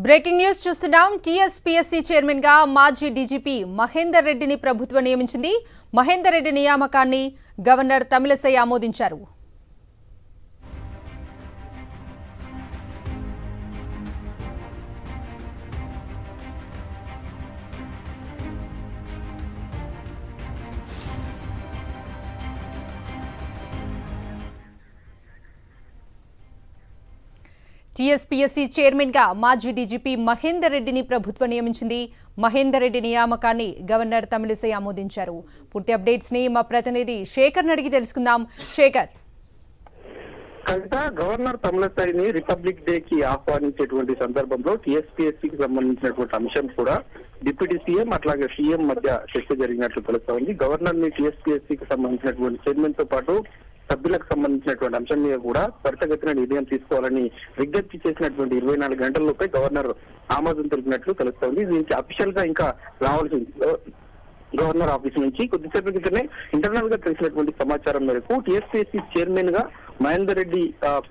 Breaking news చూస్తున్నాం. TSPSC chairman గా మాజీ డీజీపీ మహేందర్ రెడ్డిని ప్రభుత్వం నియమించింది. మహేందర్ రెడ్డి నియామకాన్ని గవర్నర్ తమిళసై ఆమోదించారు. టీఎస్పీఎస్సీ చైర్మన్ గా మాజీ డీజీపీ మహేందర్ రెడ్డిని ప్రభుత్వం నియమించింది. మహేందర్ రెడ్డి నియామకాన్ని గవర్నర్ తమిళసై ఆమోదించారు. పూర్తి అప్డేట్స్ ని మా ప్రతినిధి శేఖర్ అడిగి తెలుసుకుందాం. శేఖర్, కవిత, గవర్నర్ తమిళసైని రిపబ్లిక్ డే కి ఆహ్వానించేటువంటి సందర్భంలో టీఎస్పీఎస్సీకి సంబంధించినటువంటి అంశం కూడా డిప్యూటీ సీఎం అట్లాగే సీఎం మధ్య చర్చ జరిగినట్లు తెలుస్తోంది. గవర్నర్ ని టీఎస్పీఎస్సీకి సంబంధించినటువంటి చైర్మన్ తో పాటు సభ్యులకు సంబంధించినటువంటి అంశం మీద కూడా త్వరితగతిన నిర్ణయం తీసుకోవాలని విజ్ఞప్తి చేసినటువంటి 24 గంటల్లోపై గవర్నర్ ఆమోదం తెలిపినట్లు తెలుస్తోంది. దీనికి అఫీషియల్ గా ఇంకా రావాల్సింది గవర్నర్ ఆఫీస్ నుంచి. కొద్దిసేపు క్రితమే ఇంటర్నల్ గా తెలిసినటువంటి సమాచారం మేరకు టీఎస్పీఎస్సీ చైర్మన్ గా మహేందర్ రెడ్డి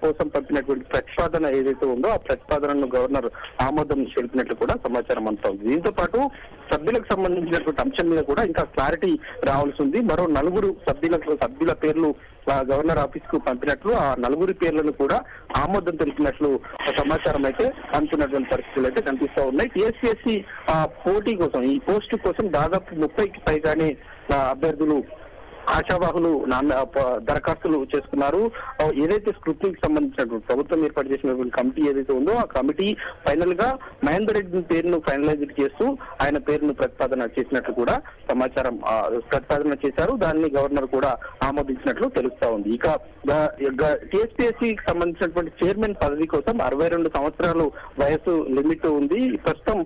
కోసం పంపినటువంటి ప్రతిపాదన ఏదైతే ఉందో ఆ ప్రతిపాదనను గవర్నర్ ఆమోదం తెలిపినట్లు కూడా సమాచారం అంతా ఉంది. దీంతో పాటు సభ్యులకు సంబంధించినటువంటి అంశం మీద కూడా ఇంకా క్లారిటీ రావాల్సి ఉంది. మరో 4 సభ్యుల పేర్లు గవర్నర్ ఆఫీస్ కు పంపినట్లు, ఆ 4 పేర్లను కూడా ఆమోదం తెలిపినట్లు సమాచారం అయితే అందుతున్నటువంటి పరిస్థితులు అయితే కనిపిస్తూ ఉన్నాయి. టీఎస్పీఎస్సీ పోటీ కోసం, ఈ పోస్టు కోసం దాదాపు 30కి పైగానే అభ్యర్థులు ఆశావాహులు దరఖాస్తులు చేసుకున్నారు. ఏదైతే స్క్రూటినీకి సంబంధించినటువంటి ప్రభుత్వం ఏర్పాటు చేసినటువంటి కమిటీ ఏదైతే ఉందో ఆ కమిటీ ఫైనల్ గా మహేందర్ రెడ్డి పేరును ఫైనలైజ్ చేస్తూ ఆయన పేరును ప్రతిపాదన చేసినట్లు కూడా సమాచారం ప్రతిపాదన చేశారు. దాన్ని గవర్నర్ కూడా ఆమోదించినట్లు తెలుస్తా ఉంది. ఇక టీఎస్పీఎస్సీకి సంబంధించినటువంటి చైర్మన్ పదవి కోసం 62 సంవత్సరాలు వయసు లిమిట్ ఉంది. ప్రస్తుతం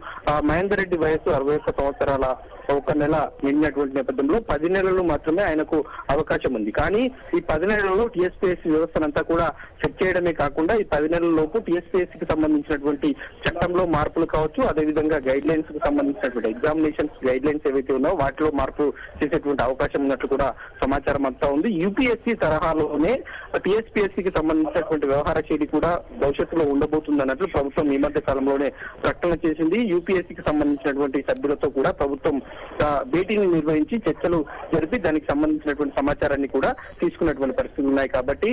మహేందర్ రెడ్డి వయసు 61 సంవత్సరాల 1 నెల నిండినటువంటి నేపథ్యంలో 10 నెలలు మాత్రమే ఆయనకు అవకాశం ఉంది. కానీ ఈ 10 నెలల్లో టీఎస్పీఎస్సీ వ్యవస్థనంతా కూడా చెక్ చేయడమే కాకుండా ఈ 10 నెలల లోపు టీఎస్పీఎస్సీకి సంబంధించినటువంటి చట్టంలో మార్పులు కావచ్చు, అదేవిధంగా గైడ్ లైన్స్ కు సంబంధించినటువంటి ఎగ్జామినేషన్స్ గైడ్ లైన్స్ ఏవైతే ఉన్నాయో వాటిలో మార్పు చేసేటువంటి అవకాశం ఉన్నట్లు కూడా సమాచారం అంతా ఉంది. యూపీఎస్సీ తరహాలోనే టీఎస్పీఎస్సీకి సంబంధించినటువంటి వ్యవహార శైలి కూడా భవిష్యత్తులో ఉండబోతుంది అన్నట్లు ప్రభుత్వం ఈ మధ్య కాలంలోనే ప్రకటన చేసింది. యూపీఎస్సీకి సంబంధించినటువంటి సభ్యులతో కూడా ప్రభుత్వం భేటీని నిర్వహించి చర్చలు జరిపి దానికి సంబంధించినటువంటి సమాచారాన్ని కూడా తీసుకున్నటువంటి పరిస్థితులు ఉన్నాయి. కాబట్టి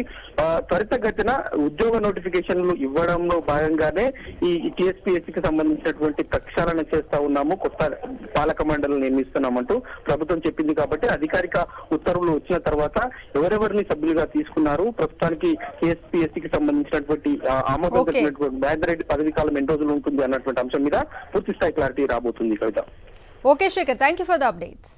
త్వరితగతిన ఉద్యోగ నోటిఫికేషన్లు ఇవ్వడంలో భాగంగానే ఈ టీఎస్పీఎస్సీకి సంబంధించినటువంటి ప్రక్షాళన చేస్తా ఉన్నాము, కొత్త పాలక మండలిని నియమిస్తున్నామంటూ ప్రభుత్వం చెప్పింది. కాబట్టి అధికారిక ఉత్తర్వులు వచ్చిన తర్వాత ఎవరెవరిని సభ్యులుగా తీసుకున్నారు, ప్రస్తుతానికి టీఎస్పీఎస్సీకి సంబంధించినటువంటి ఆమోదం తెలిపినటువంటి మహేందర్ రెడ్డి పదవి కాలం ఎన్ని రోజులు ఉంటుంది అన్నటువంటి అంశం మీద పూర్తి స్థాయి క్లారిటీ రాబోతుంది. Kavitha. Okay Shekhar, thank you for the updates.